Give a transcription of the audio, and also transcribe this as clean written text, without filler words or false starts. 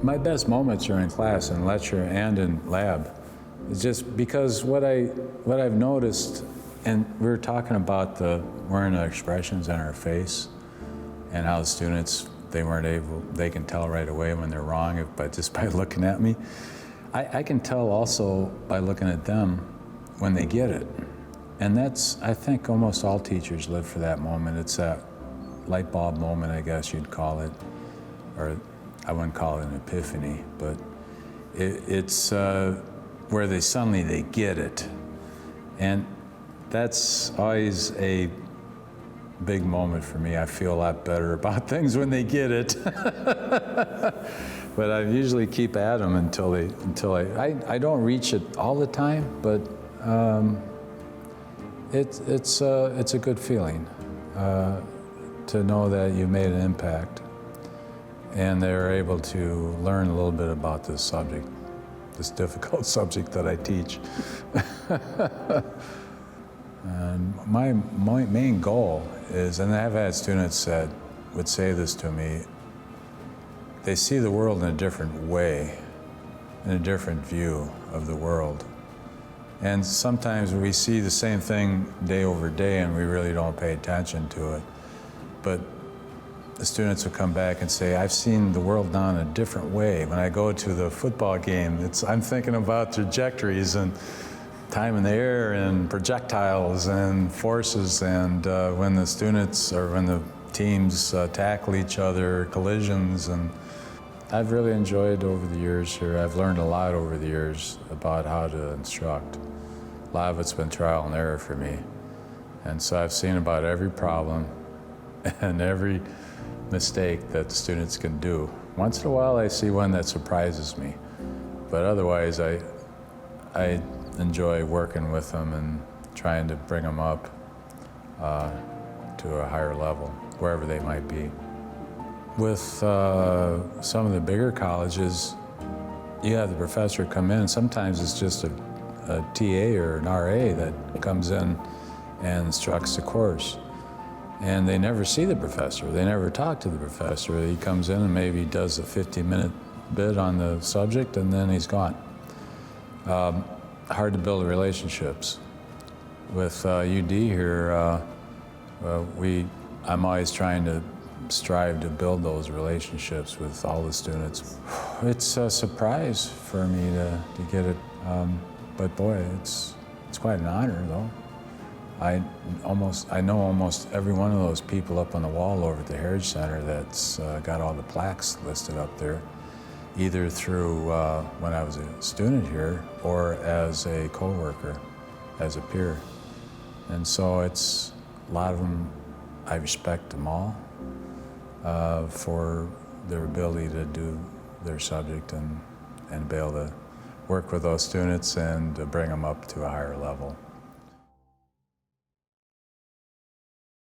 My best moments are in class, in lecture and in lab. It's just because what I've noticed, and we were talking about wearing the expressions on our face, and how the students, they can tell right away when they're wrong just by looking at me. I can tell also by looking at them when they get it. And I think almost all teachers live for that moment. It's that light bulb moment, I guess you'd call it, or I wouldn't call it an epiphany, but it's where they get it. And that's always a big moment for me. I feel a lot better about things when they get it. But I usually keep at them until I don't reach it all the time, but it's a good feeling to know that you made an impact and they're able to learn a little bit about this subject, this difficult subject that I teach. And my main goal is, and I've had students that would say this to me, they see the world in a different way, in a different view of the world. And sometimes we see the same thing day over day and we really don't pay attention to it. But the students will come back and say, I've seen the world now in a different way. When I go to the football game, I'm thinking about trajectories and time in the air and projectiles and forces, and when the students or when the teams tackle each other, collisions. And I've really enjoyed over the years here. I've learned a lot over the years about how to instruct. A lot of it's been trial and error for me. And so I've seen about every problem and every mistake that the students can do. Once in a while I see one that surprises me, but otherwise I enjoy working with them and trying to bring them up to a higher level, wherever they might be. With some of the bigger colleges, you have the professor come in. Sometimes it's just a TA or an RA that comes in and instructs the course. And they never see the professor. They never talk to the professor. He comes in and maybe does a 50-minute bit on the subject and then he's gone. Hard to build relationships. With UD here, I'm always trying to strive to build those relationships with all the students. It's a surprise for me to get it, but boy, it's quite an honor though. I know almost every one of those people up on the wall over at the Heritage Center that's got all the plaques listed up there, either through when I was a student here or as a co-worker, as a peer. And so it's a lot of them, I respect them all for their ability to do their subject and be able to work with those students and bring them up to a higher level.